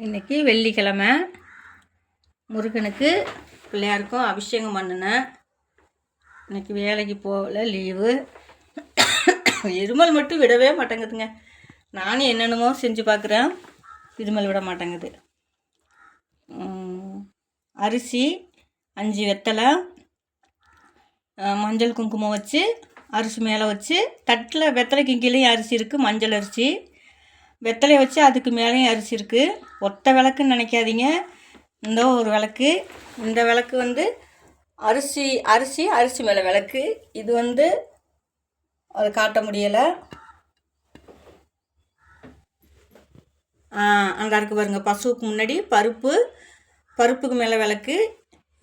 இன்றைக்கி வெள்ளிக்கிழமை முருகனுக்கு பிள்ளையாருக்கும் அபிஷேகம் பண்ணினேன். இன்றைக்கி வேலைக்கு போகல, லீவு. இருமல் மட்டும் விடவே மாட்டேங்குதுங்க. நானும் என்னென்னமோ செஞ்சு பார்க்குறேன், இருமல் விட மாட்டேங்குது. அரிசி 5 வெத்தலை, மஞ்சள் குங்குமம் வச்சு அரிசி மேலே வச்சு, தட்டில் வெத்தலைக்கு கீழேயும் அரிசி இருக்குது, மஞ்சள் அரிசி. வெத்தலையை வச்சு அதுக்கு மேலேயும் அரிசி இருக்குது. ஒத்த விளக்குன்னு நினைக்காதீங்க, இந்த ஒரு விளக்கு. இந்த விளக்கு வந்து அரிசி மேலே விளக்கு. இது வந்து அது காட்ட முடியலை. அங்கே இருக்குது பாருங்க, பசுவுக்கு முன்னாடி பருப்புக்கு மேலே விளக்கு.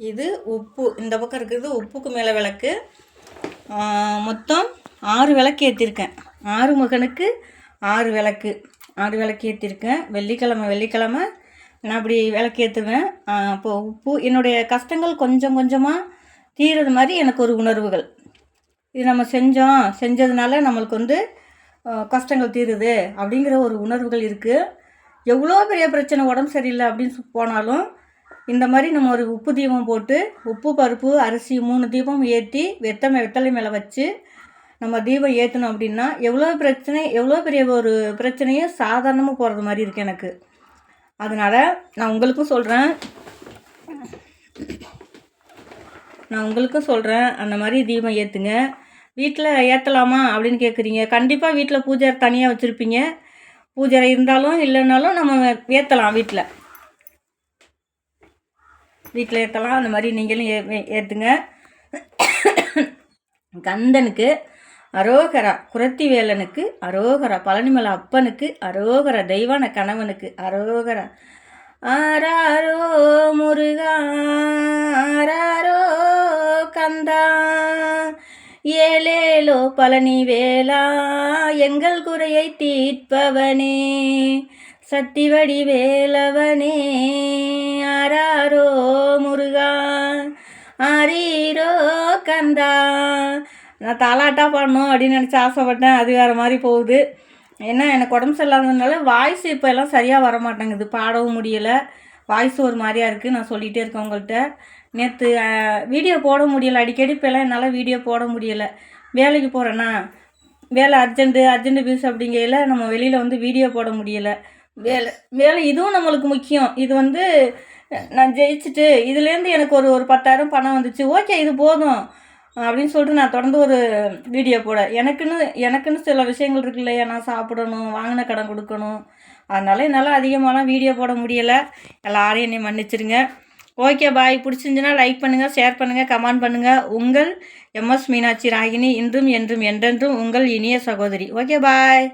இது உப்பு, இந்த பக்கம் இருக்கிறது உப்புக்கு மேலே விளக்கு. மொத்தம் 6 விளக்கு ஏற்றிருக்கேன். 6 முகனுக்கு 6 விளக்கு ஏற்றிருக்கேன். வெள்ளிக்கிழமை நான் அப்படி விளக்கு ஏற்றுவேன். இப்போது உப்பு, என்னுடைய கஷ்டங்கள் கொஞ்சம் கொஞ்சமாக தீர்றது மாதிரி எனக்கு ஒரு உணர்வுகள். இது நம்ம செஞ்சதுனால நம்மளுக்கு வந்து கஷ்டங்கள் தீருது அப்படிங்கிற ஒரு உணர்வுகள் இருக்குது. எவ்வளோ பெரிய பிரச்சனை, உடம்பு சரியில்லை அப்படின்னு போனாலும் இந்த மாதிரி நம்ம ஒரு உப்பு தீபம் போட்டு, உப்பு பருப்பு அரிசி 3 தீபம் ஏற்றி வெத்தலை மேலே வச்சு நம்ம தீபம் ஏற்றணும் அப்படின்னா எவ்வளோ பெரிய ஒரு பிரச்சனையும் சாதாரணமாக போகிறது மாதிரி இருக்குது எனக்கு. அதனால் நான் உங்களுக்கும் சொல்கிறேன், அந்த மாதிரி தீபம் ஏற்றுங்க. வீட்டில் ஏற்றலாமா அப்படின்னு கேட்குறீங்க. கண்டிப்பாக வீட்டில் பூஜை தனியாக வச்சுருப்பீங்க. பூஜை இருந்தாலும் இல்லைன்னாலும் நம்ம ஏற்றலாம். வீட்டில் ஏற்றலாம். அந்த மாதிரி நீங்களும் ஏற்றுங்க. கந்தனுக்கு அரோகரா, குரத்தி வேலனுக்கு அரோகரா, பழனிமலை அப்பனுக்கு அரோகரா, தெய்வான கணவனுக்கு அரோகரா. ஆராரோ முருகா, ஆராரோ கந்தா, ஏலேலோ பழனி வேலா, எங்கள் குறையை தீர்ப்பவனே, சக்திவடி வேலவனே, ஆராரோ முருகா, ஆரீரோ கந்தா. நான் தாலாட்டாக பாடணும் அப்படின்னு நினச்சி ஆசைப்பட்டேன். அது வேறு மாதிரி போகுது. ஏன்னா எனக்கு உடம்பு சரியில்லாததுனால வாய்ஸ் இப்போ எல்லாம் சரியாக வர மாட்டேங்குது, பாடவும் முடியலை. வாய்ஸ் ஒரு மாதிரியாக இருக்குது. நான் சொல்லிகிட்டே இருக்கேன் உங்கள்கிட்ட. நேற்று வீடியோ போட முடியலை, அடிக்கடி இப்போலாம் என்னால் வீடியோ போட முடியலை. வேலைக்கு போகிறேன்னா, வேலை அர்ஜென்ட்டு பீஸ் அப்படிங்கையில் நம்ம வெளியில் வந்து வீடியோ போட முடியலை. வேலை இதுவும் நம்மளுக்கு முக்கியம். இது வந்து நான் ஜெயிச்சுட்டு இதுலேருந்து எனக்கு ஒரு 10,000 பணம் வந்துச்சு, ஓகே இது போதும் அப்படின்னு சொல்லிட்டு நான் தொடர்ந்து ஒரு வீடியோ போட. எனக்குன்னு சில விஷயங்கள் இருக்கு இல்லையா, நான் சாப்பிடணும், வாங்கின கடன் கொடுக்கணும். அதனால் என்னால் அதிகமாகலாம் வீடியோ போட முடியலை. எல்லாரையும் என்னை மன்னிச்சிருங்க. Okay bye. பிடிச்சிருந்துச்சுன்னா லைக் பண்ணுங்கள், ஷேர் பண்ணுங்கள், கமெண்ட் பண்ணுங்கள். உங்கள் MS மீனாட்சி ராகினி, இன்றும் என்றும் என்றென்றும் உங்கள் இனிய சகோதரி. Okay bye.